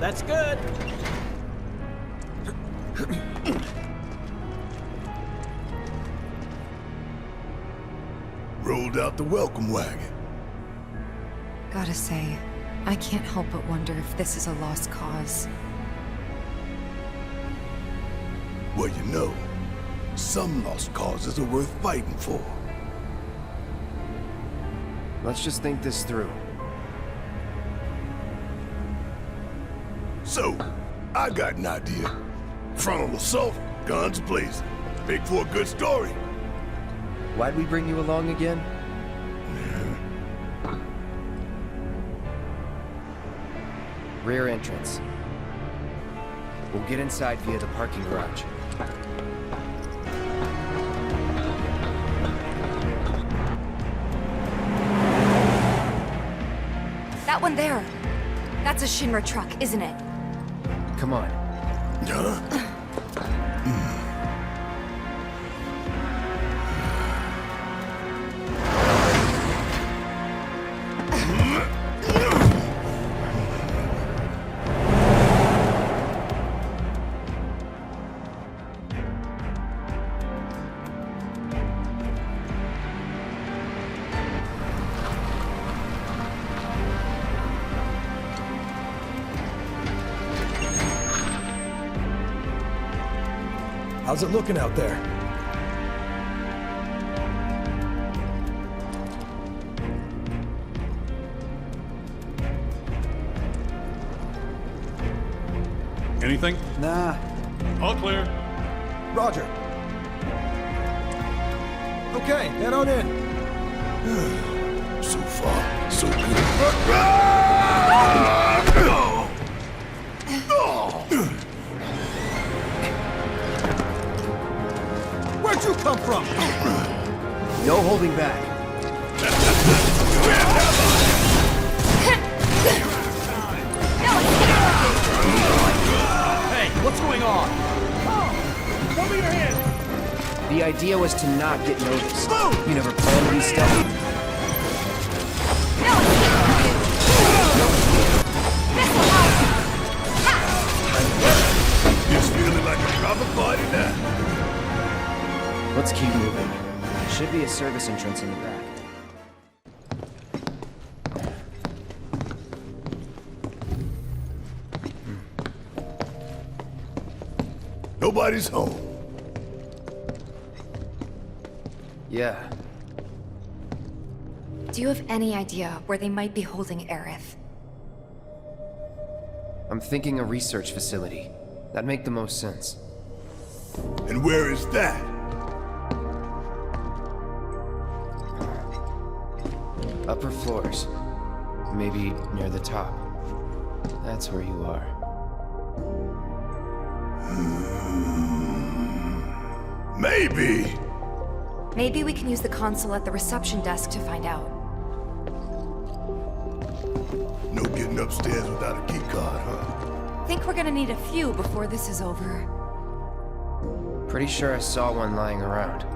That's good. Rolled out the welcome wagon. Gotta say, I can't help but wonder if this is a lost cause. Well, you know, some lost causes are worth fighting for. Let's just think this through. So, I got an idea. Frontal assault, guns blazing. Make for a good story. Why'd we bring you along again? Rear entrance. We'll get inside via the parking garage. That one there. That's a Shinra truck, isn't it? Come on. Huh? How's it looking out there? Anything? Nah. All clear. Roger. Okay, head on in. So far, so good. Where'd you come from? No holding back. Hey, what's going on? Show me your hand. The idea was to not get noticed. You never planned these stuff? It's feeling like a proper party now. Let's keep moving. Should be a service entrance in the back. Nobody's home. Yeah. Do you have any idea where they might be holding Aerith? I'm thinking a research facility. That'd make the most sense. And where is that? Upper floors. Maybe near the top. That's where you are. Maybe. Maybe we can use the console at the reception desk to find out. No getting upstairs without a key card, huh? Think we're gonna need a few before this is over. Pretty sure I saw one lying around.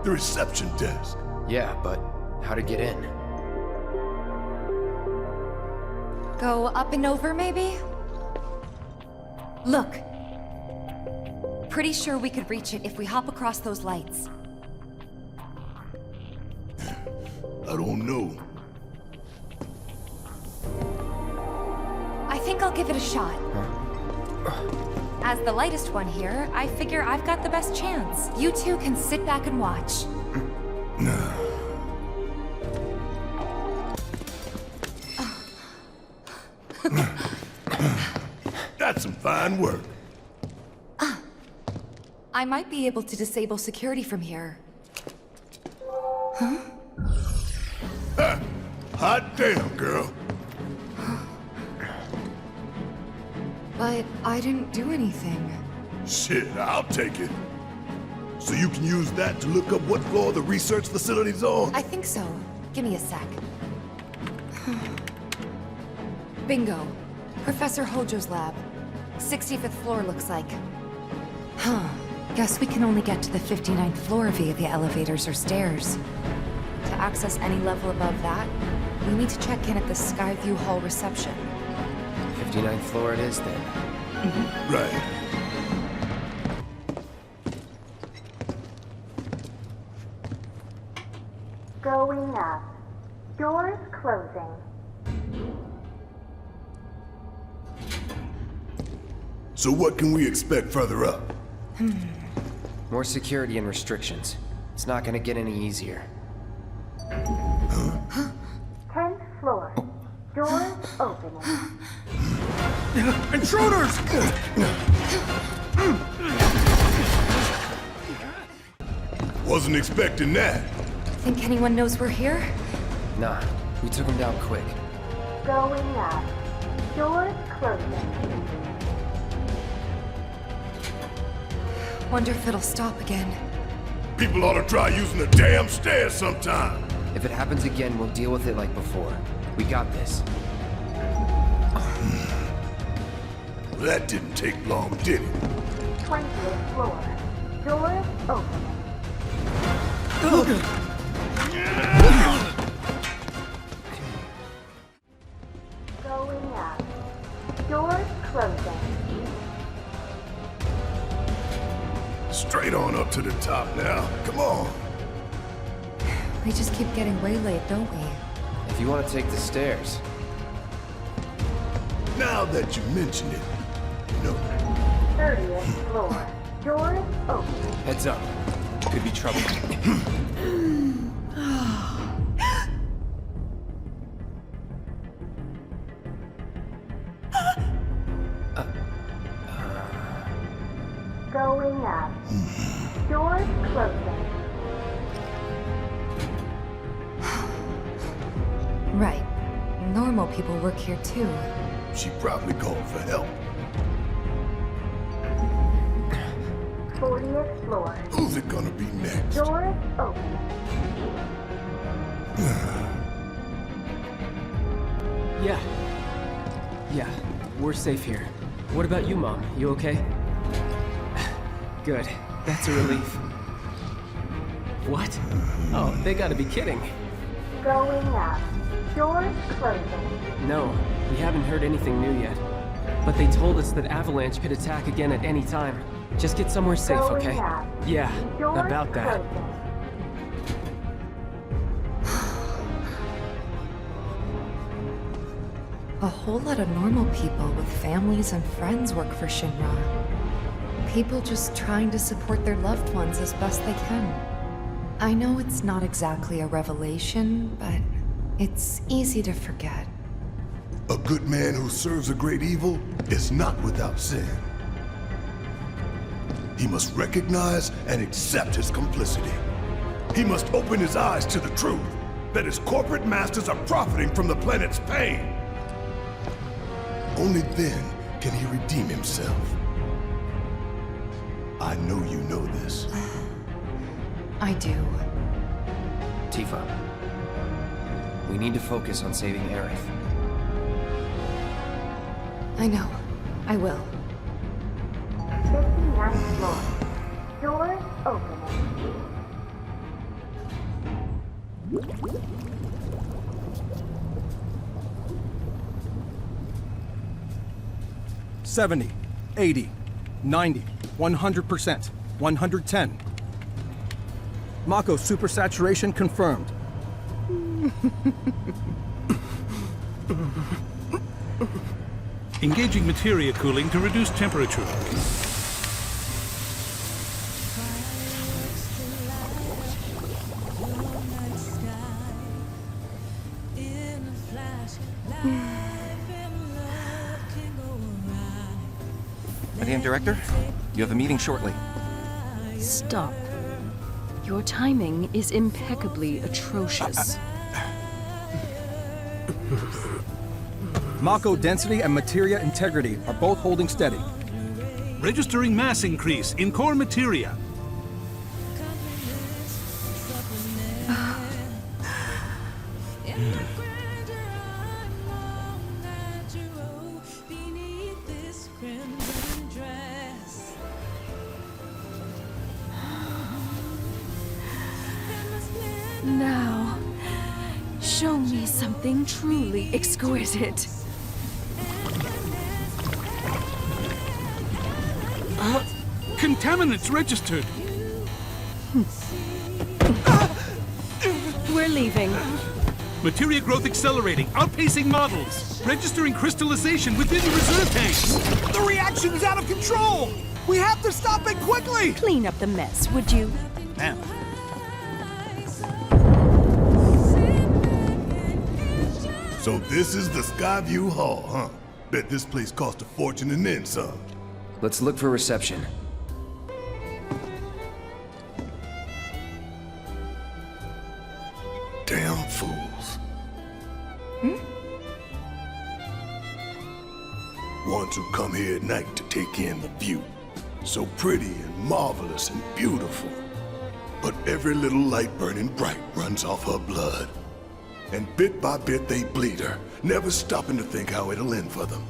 The reception desk. Yeah, but how to get in? Go up and over, maybe? Look. Pretty sure we could reach it if we hop across those lights. I don't know. I think I'll give it a shot. As the lightest one here, I figure I've got the best chance. You two can sit back and watch. That's some fine work. I might be able to disable security from here. Hot damn, girl. But I didn't do anything. Shit, I'll take it. So you can use that to look up what floor the research facility's on? I think so. Give me a sec. Bingo. Professor Hojo's lab. 65th floor looks like. Huh. Guess we can only get to the 59th floor via the elevators or stairs. To access any level above that, we need to check in at the Skyview Hall reception. 59th floor it is then. Right. Going up. Doors closing. So what can we expect further up? More security and restrictions. It's not gonna get any easier. 10th floor. Doors opening. Intruders! Wasn't expecting that. Think anyone knows we're here? Nah, we took him down quick. Going up. Doors closing. Wonder if it'll stop again. People ought to try using the damn stairs sometime. If it happens again, we'll deal with it like before. We got this. That didn't take long, did it? 20th floor. Doors opening. Going up. Doors closing. Straight on up to the top now. Come on. We just keep getting waylaid, don't we? If you want to take the stairs. Now that you mention it, you know. 30th floor. Doors opening. Heads up. Could be trouble. Going up. Doors closing. Right. Normal people work here too. She probably called for help. 40th floor. Who's it gonna be next? Doors opening. Yeah, we're safe here. What about you, Mom? You okay? Good. That's a relief. What? Oh, they gotta be kidding. Going up. Doors closing. No, we haven't heard anything new yet. But they told us that Avalanche could attack again at any time. Just get somewhere safe, Going okay? up. Yeah, Doors about that. closing. A whole lot of normal people with families and friends work for Shinra. People just trying to support their loved ones as best they can. I know it's not exactly a revelation, but it's easy to forget. A good man who serves a great evil is not without sin. He must recognize and accept his complicity. He must open his eyes to the truth that his corporate masters are profiting from the planet's pain. Only then can he redeem himself. I know you know this. I do. Tifa. We need to focus on saving Aerith. I know. I will. 59th floor. Doors opening. $70, $80, $90, 100%, 110. Mako supersaturation confirmed. Engaging materia cooling to reduce temperature. Madam Director, you have a meeting shortly. Stop. Your timing is impeccably atrocious. Mako density and materia integrity are both holding steady. Registering mass increase in core materia. Now, Show me something truly exquisite. Contaminants registered. We're leaving. Materia growth accelerating, outpacing models. Registering crystallization within the reserve tanks. The reaction is out of control! We have to stop it quickly! Clean up the mess, would you? Ma'am. So this is the Skyview Hall, huh? Bet this place cost a fortune and then some. Let's look for reception. Damn fools. Ones who come here at night to take in the view. So pretty and marvelous and beautiful. But every little light burning bright runs off her blood. And bit by bit they bleed her, never stopping to think how it'll end for them.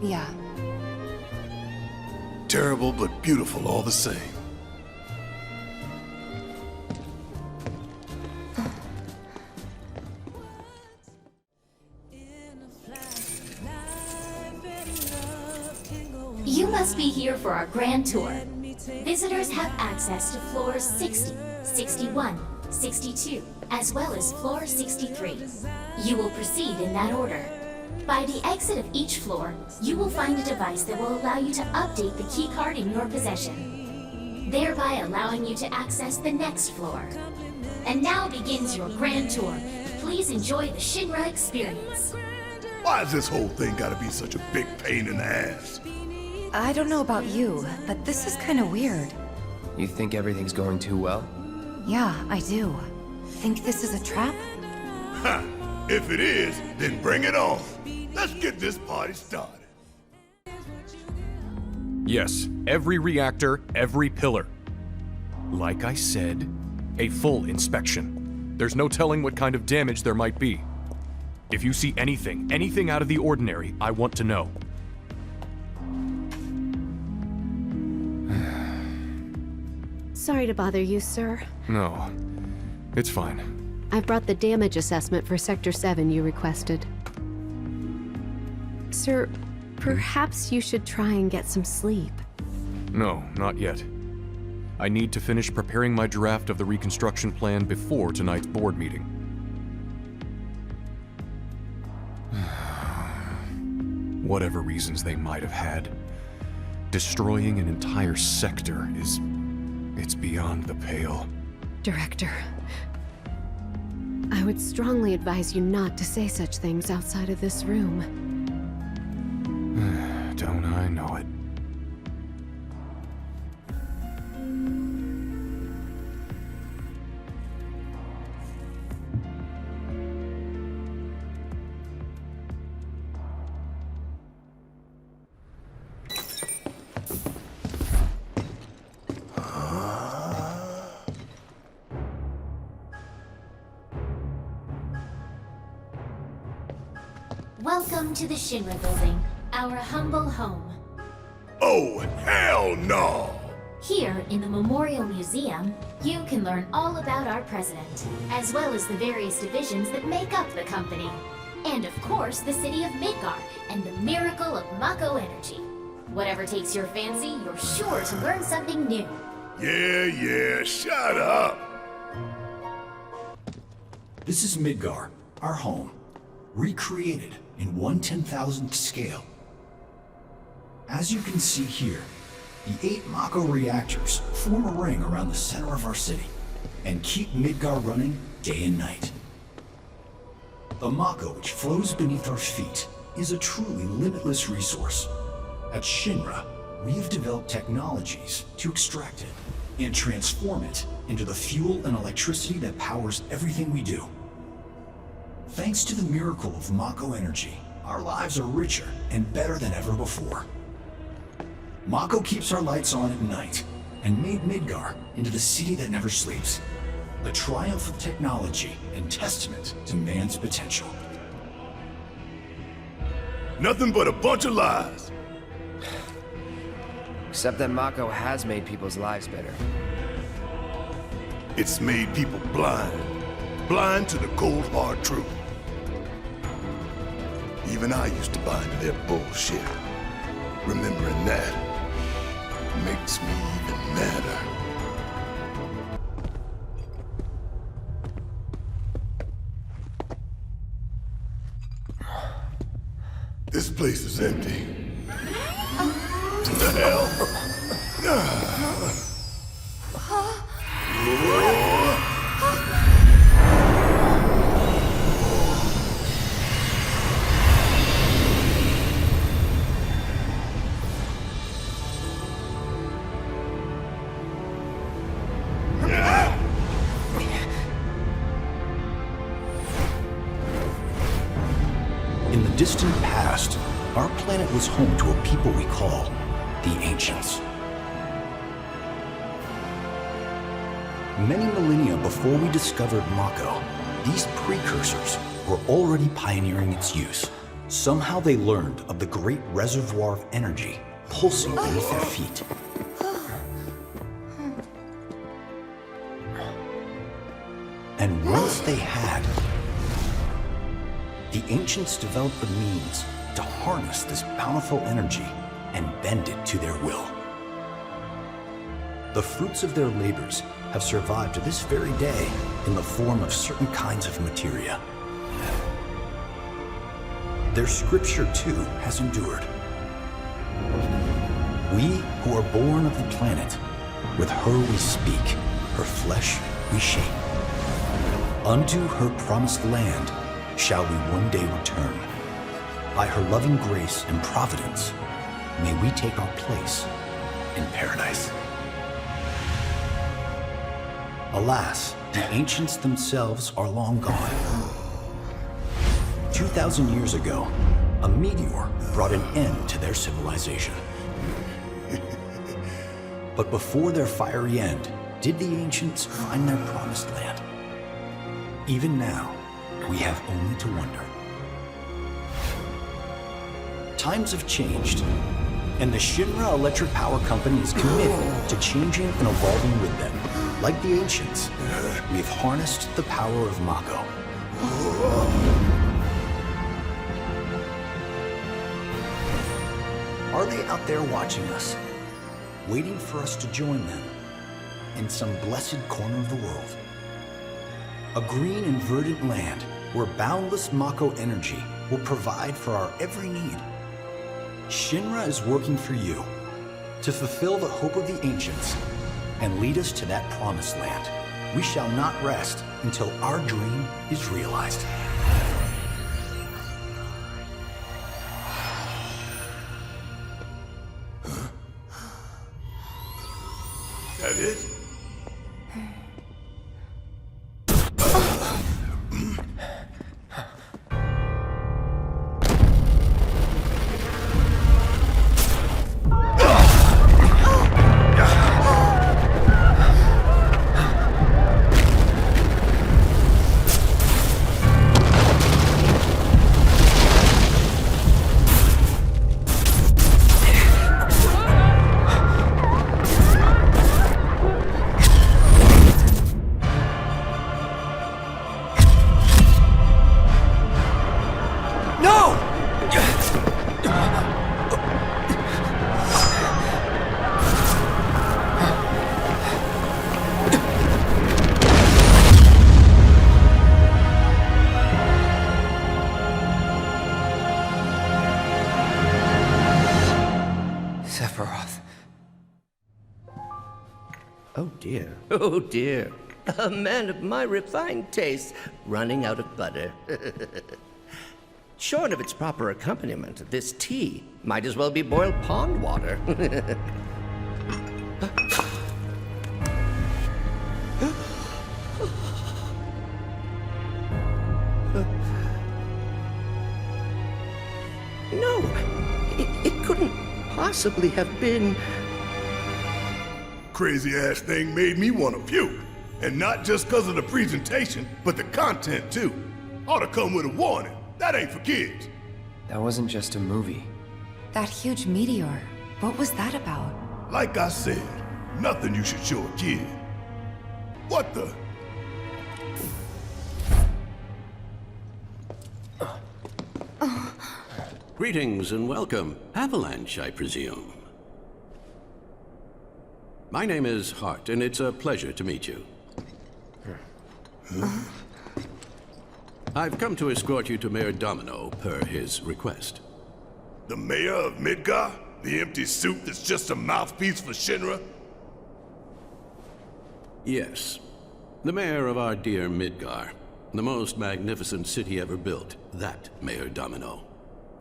Yeah. Terrible but beautiful all the same. You must be here for our grand tour. Visitors have access to floors 60, 61, 62, as well as floor 63. You will proceed in that order. By the exit of each floor, you will find a device that will allow you to update the keycard in your possession, thereby allowing you to access the next floor. And now begins your grand tour. Please enjoy the Shinra experience. Why has this whole thing gotta be such a big pain in the ass? I don't know about you, but this is kind of weird. You think everything's going too well? Yeah, I do. Think this is a trap? Ha! If it is, then bring it on. Let's get this party started. Yes, every reactor, every pillar. Like I said, a full inspection. There's no telling what kind of damage there might be. If you see anything out of the ordinary, I want to know. Sorry to bother you, sir. No, it's fine. I've brought the damage assessment for Sector 7 you requested. Sir, perhaps you should try and get some sleep. No, not yet. I need to finish preparing my draft of the reconstruction plan before tonight's board meeting. Whatever reasons they might have had, destroying an entire sector it's beyond the pale. Director, I would strongly advise you not to say such things outside of this room. Don't I know it? Welcome to the Shinra building, our humble home. Oh, hell no! Here, in the Memorial Museum, you can learn all about our president, as well as the various divisions that make up the company. And of course, the city of Midgar, and the miracle of Mako energy. Whatever takes your fancy, you're sure to learn something new. Yeah, shut up! This is Midgar, our home, recreated in 1/10,000th scale. As you can see here, the 8 Mako reactors form a ring around the center of our city and keep Midgar running day and night. The Mako which flows beneath our feet is a truly limitless resource. At Shinra, we have developed technologies to extract it and transform it into the fuel and electricity that powers everything we do. Thanks to the miracle of Mako energy, our lives are richer and better than ever before. Mako keeps our lights on at night and made Midgar into the city that never sleeps. The triumph of technology and testament to man's potential. Nothing but a bunch of lies. Except that Mako has made people's lives better. It's made people blind. blind to the cold, hard truth. Even I used to buy into their bullshit. Remembering that makes me even madder. This place is empty. What the hell? In the distant past, our planet was home to a people we call the Ancients. Many millennia before we discovered Mako, these precursors were already pioneering its use. Somehow they learned of the great reservoir of energy pulsing beneath their feet. And once they had, the Ancients developed the means to harness this bountiful energy and bend it to their will. The fruits of their labors have survived to this very day in the form of certain kinds of materia. Their scripture, too, has endured. We who are born of the planet, with her we speak, her flesh we shape. Unto her promised land shall we one day return. By her loving grace and providence, may we take our place in paradise. Alas, the ancients themselves are long gone. 2,000 years ago, a meteor brought an end to their civilization. But before their fiery end, did the ancients find their promised land? Even now, we have only to wonder. Times have changed, and the Shinra Electric Power Company is committed to changing and evolving with them. Like the ancients, we have harnessed the power of Mako. Are they out there watching us, waiting for us to join them in some blessed corner of the world? A green and verdant land where boundless Mako energy will provide for our every need. Shinra is working for you to fulfill the hope of the ancients and lead us to that promised land. We shall not rest until our dream is realized. That it? Oh dear, a man of my refined taste running out of butter. Short of its proper accompaniment, this tea might as well be boiled pond water. No, it couldn't possibly have been... Crazy ass thing made me want to puke. And not just because of the presentation, but the content too. Ought to come with a warning. That ain't for kids. That wasn't just a movie. That huge meteor, what was that about? Like I said, nothing you should show a kid. What the? Greetings and welcome. Avalanche, I presume. My name is Hart, and it's a pleasure to meet you. I've come to escort you to Mayor Domino, per his request. The mayor of Midgar? The empty suit that's just a mouthpiece for Shinra? Yes. The mayor of our dear Midgar. The most magnificent city ever built. That Mayor Domino.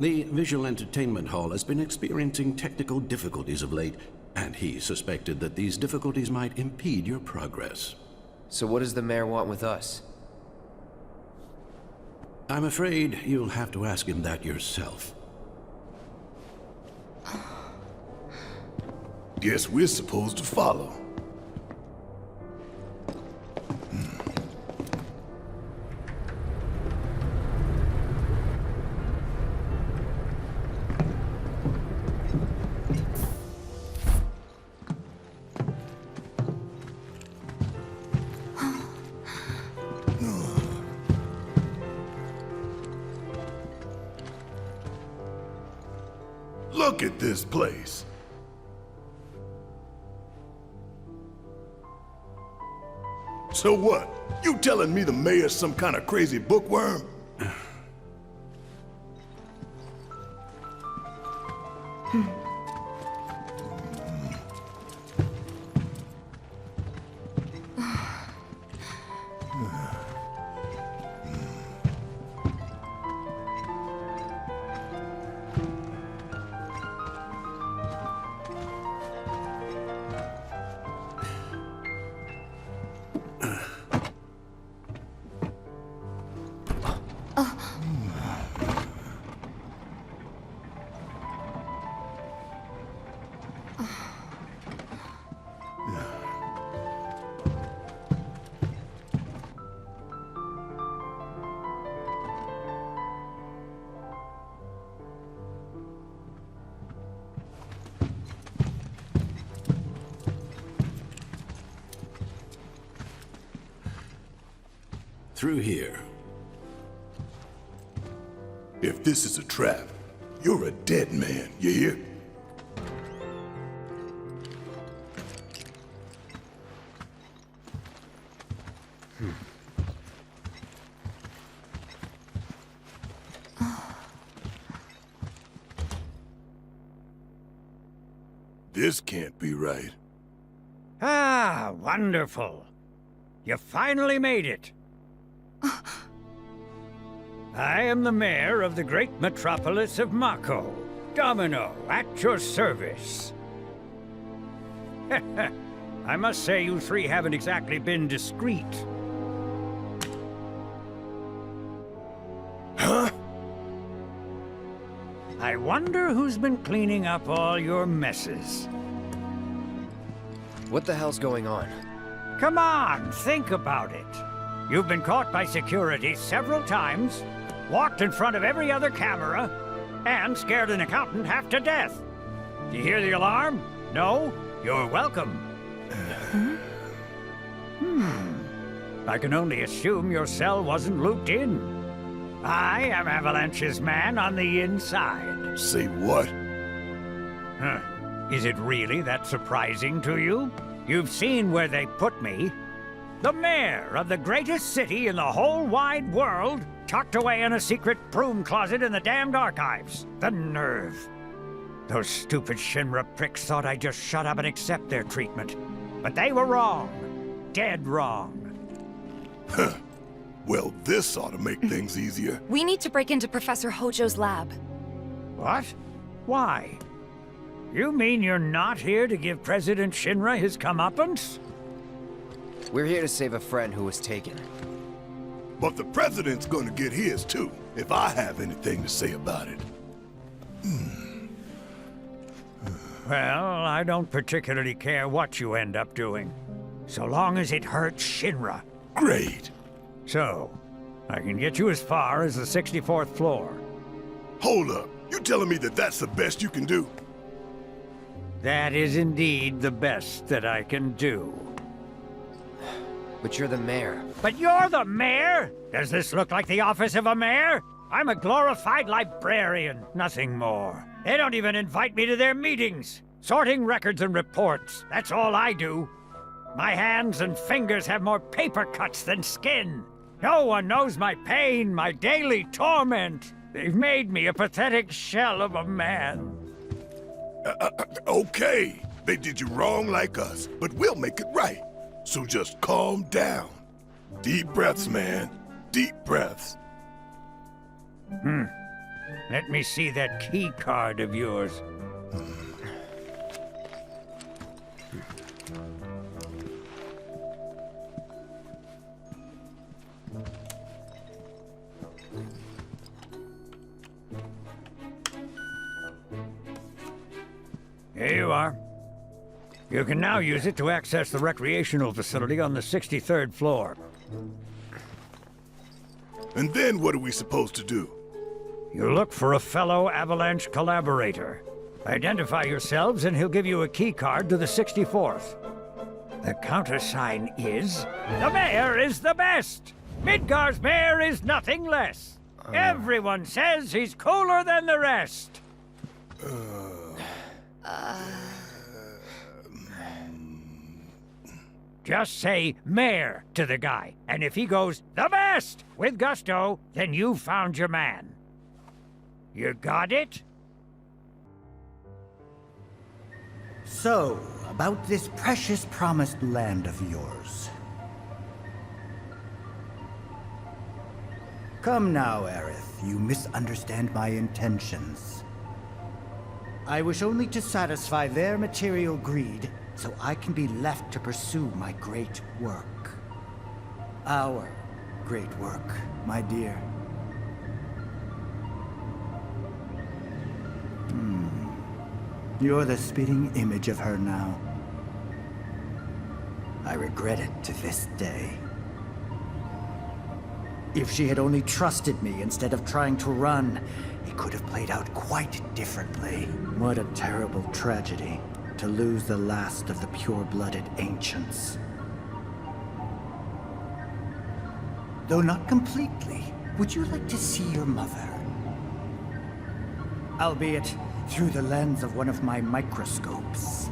The visual entertainment hall has been experiencing technical difficulties of late, and he suspected that these difficulties might impede your progress. So what does the mayor want with us? I'm afraid you'll have to ask him that yourself. Guess we're supposed to follow. Look at this place. So what? You telling me the mayor's some kind of crazy bookworm? Through here. If this is a trap, you're a dead man, you hear? This can't be right. Ah, wonderful. You finally made it. I am the mayor of the great metropolis of Mako. Domino, at your service. I must say you three haven't exactly been discreet. Huh? I wonder who's been cleaning up all your messes. What the hell's going on? Come on, think about it. You've been caught by security several times, walked in front of every other camera, and scared an accountant half to death. Do you hear the alarm? No? You're welcome. I can only assume your cell wasn't looped in. I am Avalanche's man on the inside. Say what? Huh. Is it really that surprising to you? You've seen where they put me. The mayor of the greatest city in the whole wide world, tucked away in a secret broom closet in the damned archives. The nerve. Those stupid Shinra pricks thought I'd just shut up and accept their treatment. But they were wrong. Dead wrong. Huh. Well, this ought to make things easier. We need to break into Professor Hojo's lab. What? Why? You mean you're not here to give President Shinra his comeuppance? We're here to save a friend who was taken. But the president's gonna get his too, if I have anything to say about it. Well, I don't particularly care what you end up doing, so long as it hurts Shinra. Great. So, I can get you as far as the 64th floor. Hold up. You telling me that that's the best you can do? That is indeed the best that I can do. But you're the mayor. But you're the mayor? Does this look like the office of a mayor? I'm a glorified librarian, nothing more. They don't even invite me to their meetings. Sorting records and reports, that's all I do. My hands and fingers have more paper cuts than skin. No one knows my pain, my daily torment. They've made me a pathetic shell of a man. Okay, they did you wrong like us, but we'll make it right. So just calm down. Deep breaths, man. Deep breaths. Let me see that key card of yours. Here you are. You can now use it to access the recreational facility on the 63rd floor. And then what are we supposed to do? You look for a fellow Avalanche collaborator. Identify yourselves and he'll give you a key card to the 64th. The countersign is... The mayor is the best! Midgar's mayor is nothing less! Everyone says he's cooler than the rest! Just say mayor to the guy, and if he goes the best with gusto, then you've found your man. You got it? So, about this precious promised land of yours. Come now, Aerith, you misunderstand my intentions. I wish only to satisfy their material greed, so I can be left to pursue my great work. Our great work, my dear. You're the spitting image of her now. I regret it to this day. If she had only trusted me instead of trying to run, it could have played out quite differently. What a terrible tragedy, to lose the last of the pure-blooded ancients. Though not completely, would you like to see your mother? Albeit through the lens of one of my microscopes.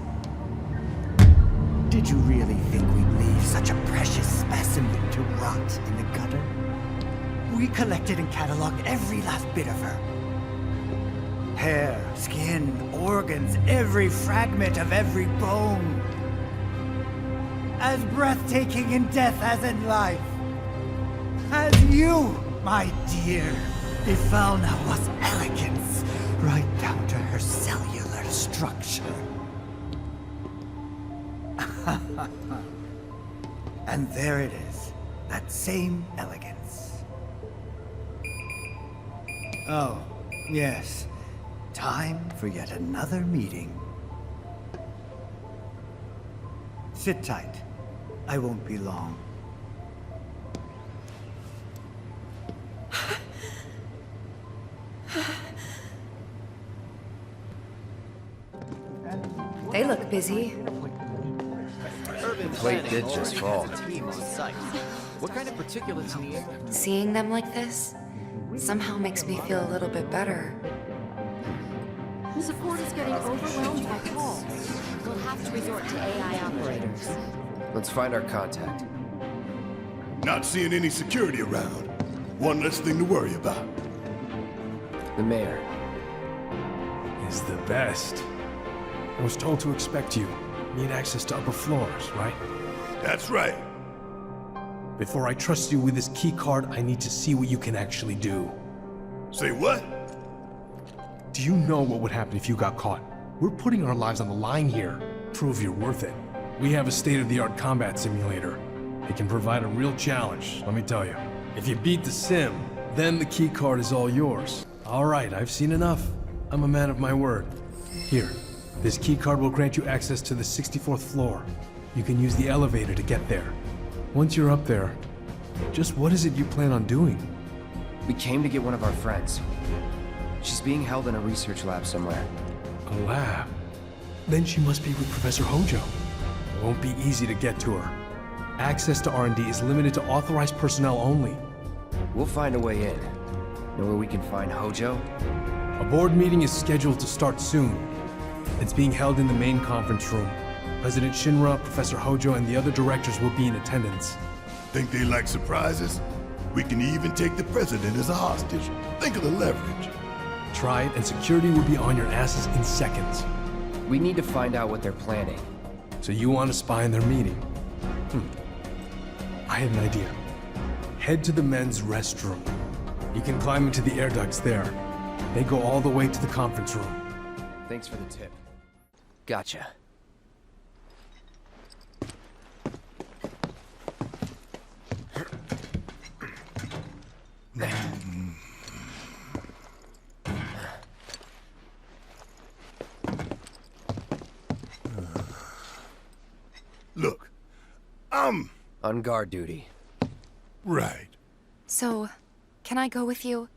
Did you really think we'd leave such a precious specimen to rot in the gutter? We collected and cataloged every last bit of her. Hair, skin, organs, every fragment of every bone. As breathtaking in death as in life. As you, my dear, they found out was elegance, right down to her cellular structure. And there it is, that same elegance. Oh, yes. Time for yet another meeting. Sit tight. I won't be long. They look busy. The plate did just fall. What kind of particulates in the air? Seeing them like this somehow makes me feel a little bit better. The support is getting overwhelmed by calls. We'll have to resort to AI operators. Let's find our contact. Not seeing any security around. One less thing to worry about. The mayor. Is the best. I was told to expect you. Need access to upper floors, right? That's right. Before I trust you with this key card, I need to see what you can actually do. Say what? Do you know what would happen if you got caught? We're putting our lives on the line here. Prove you're worth it. We have a state-of-the-art combat simulator. It can provide a real challenge, let me tell you. If you beat the sim, then the key card is all yours. All right, I've seen enough. I'm a man of my word. Here, this key card will grant you access to the 64th floor. You can use the elevator to get there. Once you're up there, just what is it you plan on doing? We came to get one of our friends. She's being held in a research lab somewhere. A lab? Then she must be with Professor Hojo. It won't be easy to get to her. Access to R&D is limited to authorized personnel only. We'll find a way in. Know where we can find Hojo? A board meeting is scheduled to start soon. It's being held in the main conference room. President Shinra, Professor Hojo, and the other directors will be in attendance. Think they like surprises? We can even take the president as a hostage. Think of the leverage. Try it, and security will be on your asses in seconds. We need to find out what they're planning. So you want to spy in their meeting? I had an idea. Head to the men's restroom. You can climb into the air ducts there. They go all the way to the conference room. Thanks for the tip. Gotcha. Look, I'm... on guard duty. Right. So, can I go with you?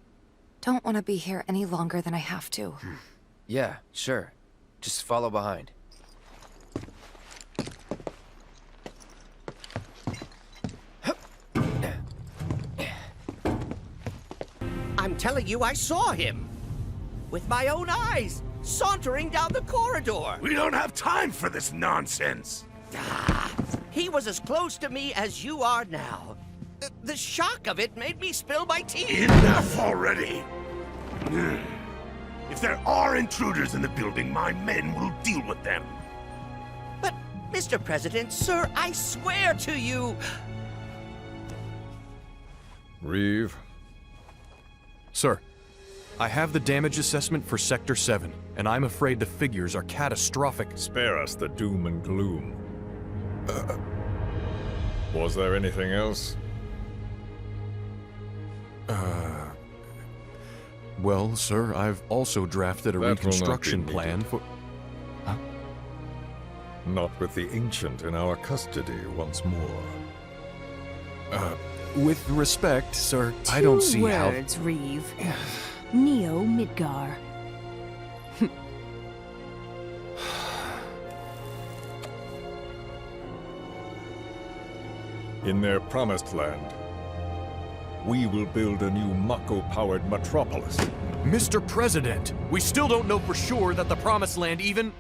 Don't want to be here any longer than I have to. Yeah, sure. Just follow behind. I'm telling you, I saw him. With my own eyes, sauntering down the corridor. We don't have time for this nonsense. He was as close to me as you are now. The shock of it made me spill my tea. Enough already. If there are intruders in the building, my men will deal with them. But, Mr. President, sir, I swear to you... Reeve? Sir, I have the damage assessment for Sector 7, and I'm afraid the figures are catastrophic. Spare us the doom and gloom. Was there anything else? Well, sir, I've also drafted a That reconstruction will not be plan needed. for... Not with the Ancient in our custody once more. With respect, sir, I don't see how... 2 words, Reeve. Neo Midgar. In their promised land, we will build a new Mako-powered metropolis. Mr. President, we still don't know for sure that the Promised Land even...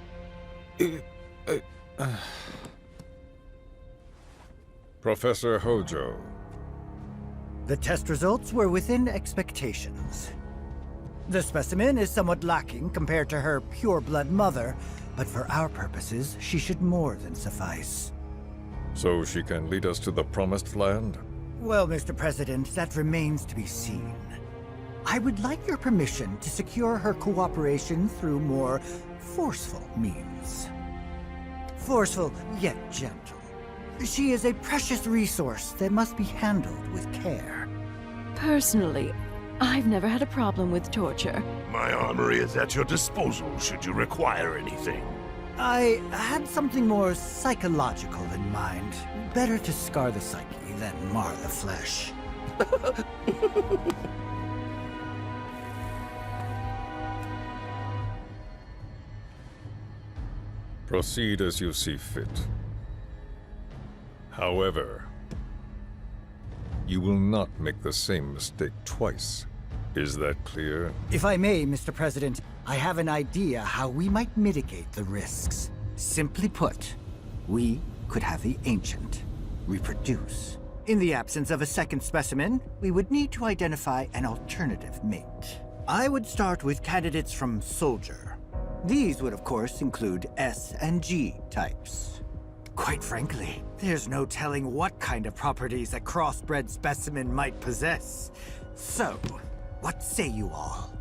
Professor Hojo. The test results were within expectations. The specimen is somewhat lacking compared to her pure-blood mother, but for our purposes, she should more than suffice. So she can lead us to the Promised Land? Well, Mr. President, that remains to be seen. I would like your permission to secure her cooperation through more forceful means. Forceful, yet gentle. She is a precious resource that must be handled with care. Personally, I've never had a problem with torture. My armory is at your disposal should you require anything. I had something more psychological in mind. Better to scar the psyche than mar the flesh. Proceed as you see fit. However, you will not make the same mistake twice. Is that clear? If I may, Mr. President, I have an idea how we might mitigate the risks. Simply put, we could have the Ancient reproduce. In the absence of a second specimen, we would need to identify an alternative mate. I would start with candidates from Soldier. These would, of course, include S and G types. Quite frankly, there's no telling what kind of properties a crossbred specimen might possess. So, what say you all?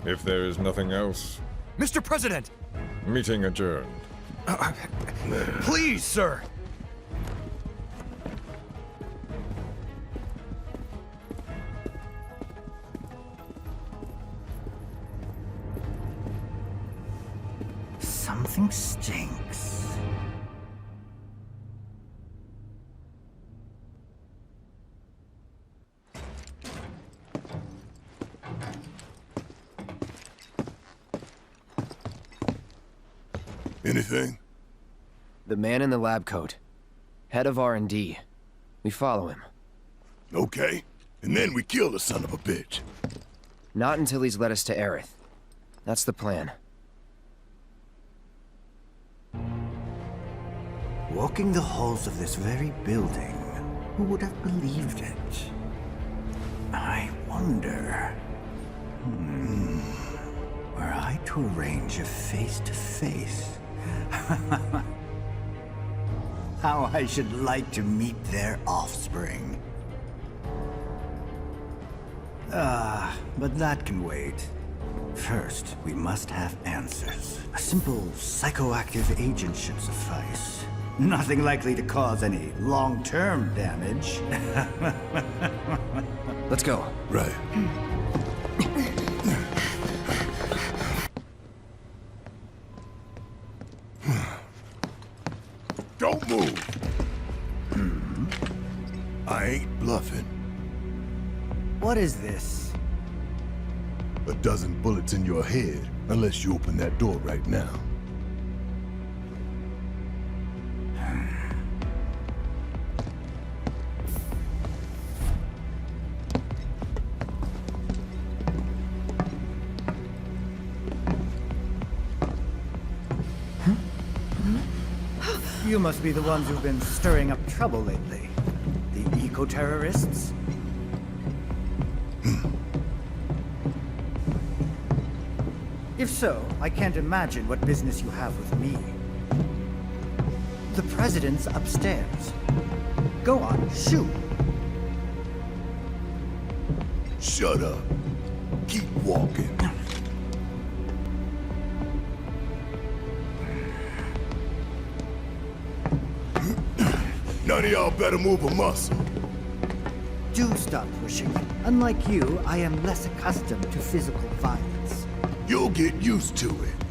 If there is nothing else, Mr. President! meeting adjourned. Please, sir! Something stinks. Anything? The man in the lab coat. Head of R&D. We follow him. Okay. And then we kill the son of a bitch. Not until he's led us to Aerith. That's the plan. Walking the halls of this very building, who would have believed it? I wonder... Were I to arrange a face-to-face... How I should like to meet their offspring. But that can wait. First, we must have answers. A simple psychoactive agent should suffice. Nothing likely to cause any long-term damage. Let's go. Right. Don't move! I ain't bluffing. What is this? A dozen bullets in your head, unless you open that door right now. You must be the ones who've been stirring up trouble lately. The eco-terrorists? If so, I can't imagine what business you have with me. The president's upstairs. Go on, shoot. Shut up. Keep walking. None of y'all better move a muscle. Do stop pushing. Unlike you, I am less accustomed to physical violence. You'll get used to it.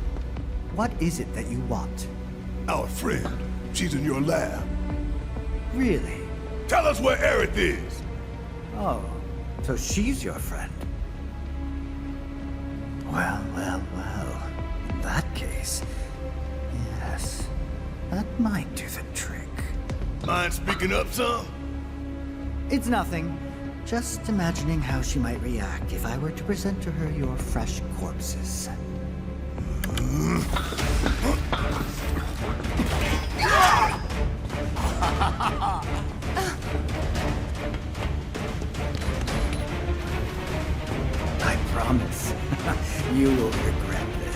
What is it that you want? Our friend. She's in your lab. Really? Tell us where Aerith is. Oh, so she's your friend. Well, well, well. In that case, yes, that might do the trick. Mind speaking up some? It's nothing. Just imagining how she might react if I were to present to her your fresh corpses. I promise, you will regret this.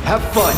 Have fun!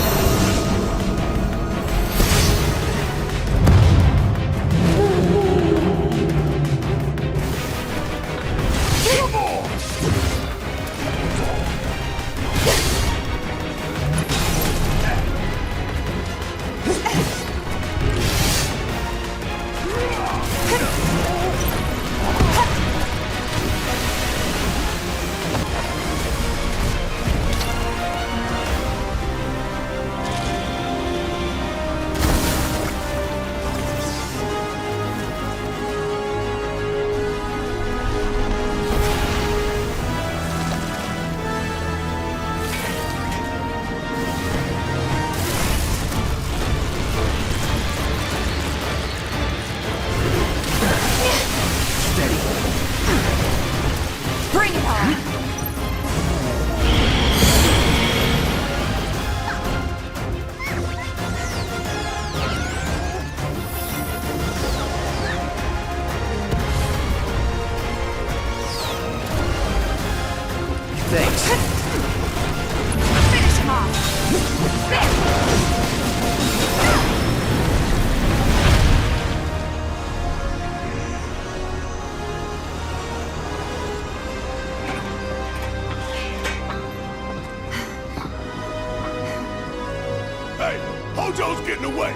Hojo's getting away!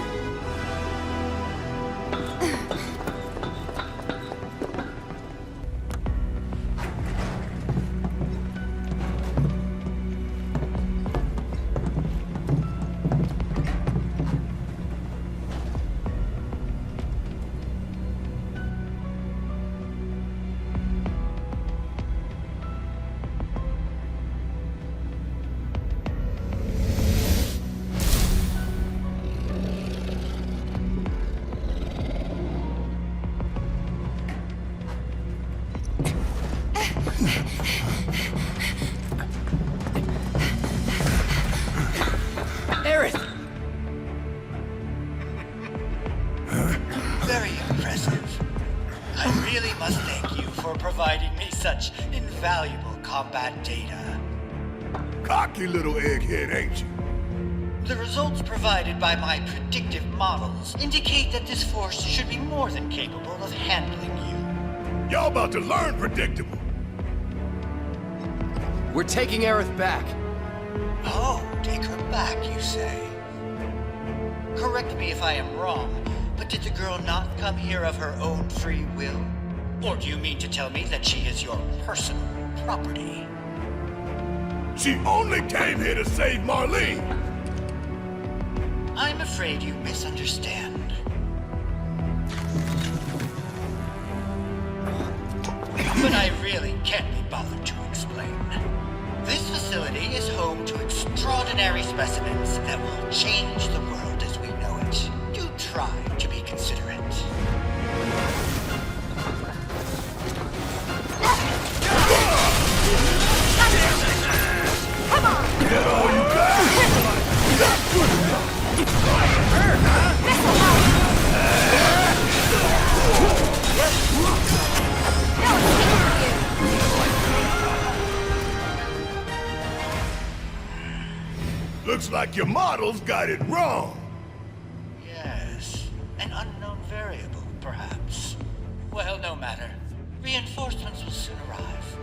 Very impressive. I really must thank you for providing me such invaluable combat data. Cocky little egghead, ain't you? The results provided by my predictive models indicate that this force should be more than capable of handling you. Y'all about to learn predictable. We're taking Aerith back. Oh, take her back, you say? Correct me if I am wrong, but did the girl not come here of her own free will? Or do you mean to tell me that she is your personal property? She only came here to save Marlene! I'm afraid you misunderstand. But I really can't be bothered to explain. This facility is home to extraordinary specimens that will change the world as we know it. Do try to be considerate. Come on! Get all you got! That's good enough! Looks like your models got it wrong. Yes, an unknown variable, perhaps. Well, no matter. Reinforcements will soon arrive.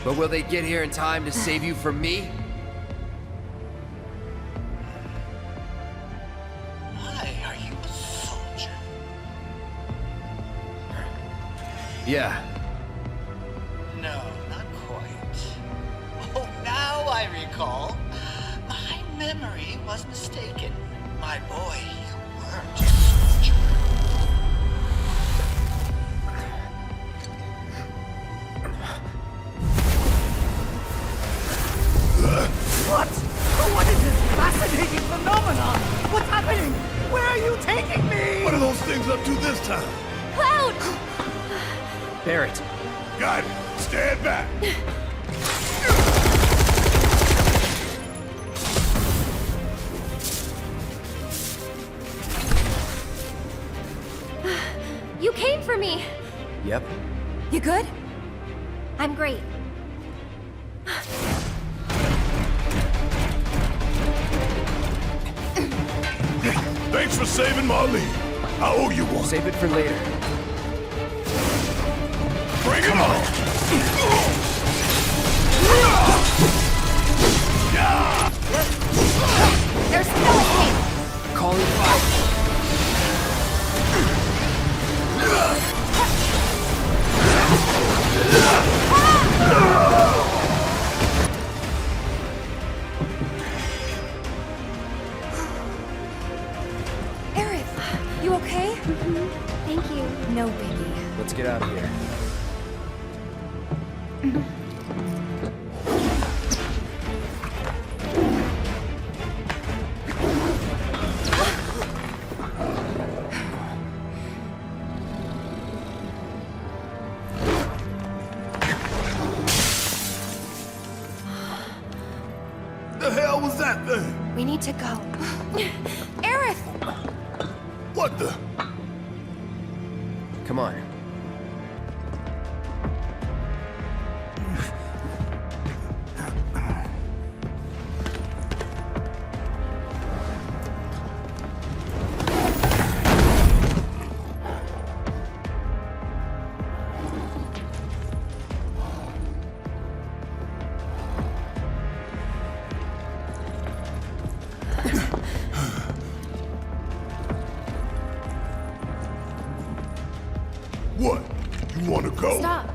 But will they get here in time to save you from me? Why are you a soldier? Yeah. No, not quite. Oh, now I recall. My memory was mistaken. My boy, you weren't a soldier. What? What is this fascinating phenomenon? What's happening? Where are you taking me? What are those things up to this time? Cloud! Barrett. Got it. Stand back. You came for me! Yep. You good? I'm great. Thanks for saving Marlene. I owe you one. Save it for later. Bring it on! There's no escape! Calling fire. Aerith, you okay? Thank you. No biggie. Let's get out of here. The hell was that thing? We need to go. Aerith! What the? Come on. What? You want to go? Stop.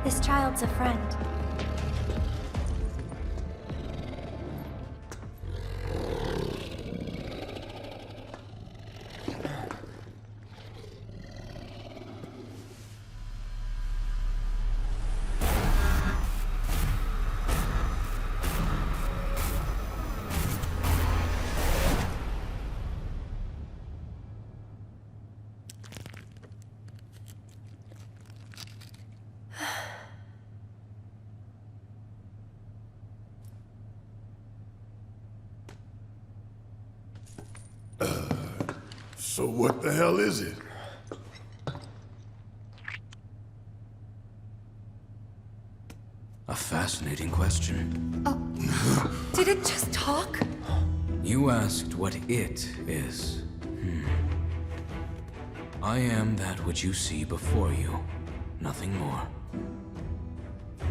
This child's a friend. So what the hell is it? A fascinating question. Did it just talk? You asked what it is. I am that which you see before you, nothing more.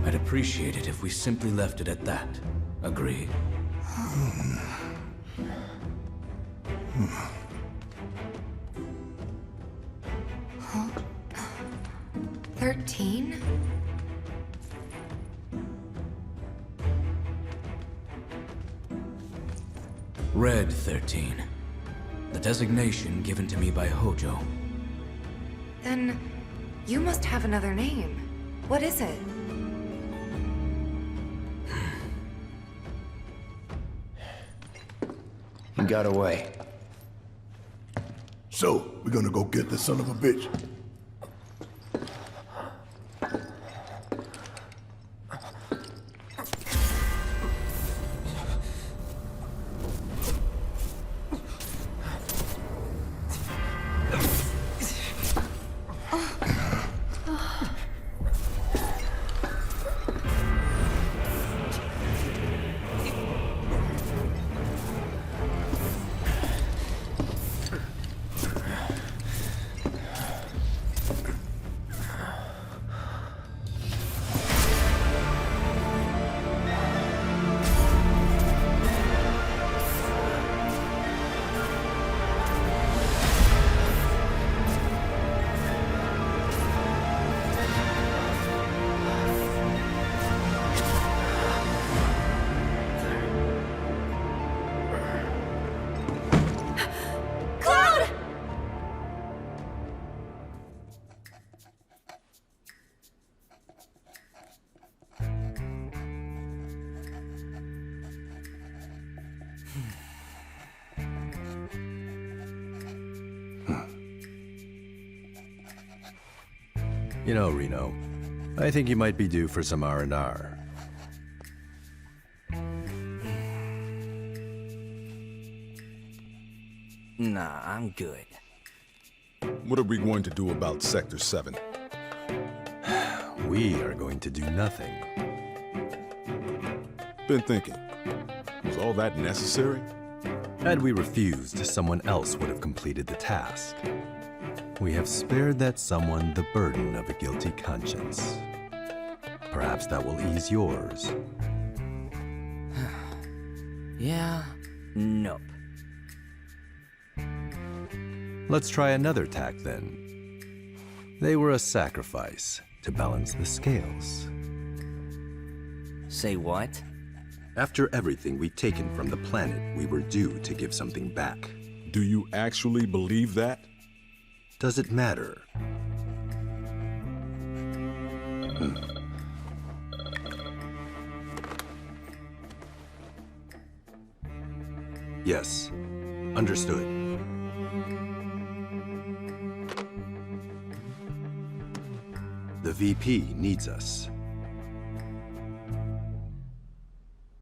I'd appreciate it if we simply left it at that. Agreed? 13? Red 13. The designation given to me by Hojo. Then you must have another name. What is it? He got away. So, we're gonna go get the son of a bitch. You know, Reno, I think you might be due for some R&R. Nah, I'm good. What are we going to do about Sector 7? We are going to do nothing. Been thinking, was all that necessary? Had we refused, someone else would have completed the task. We have spared that someone the burden of a guilty conscience. Perhaps that will ease yours. Yeah, nope. Let's try another tack then. They were a sacrifice to balance the scales. Say what? After everything we'd taken from the planet, we were due to give something back. Do you actually believe that? Does it matter? Yes, understood. The VP needs us.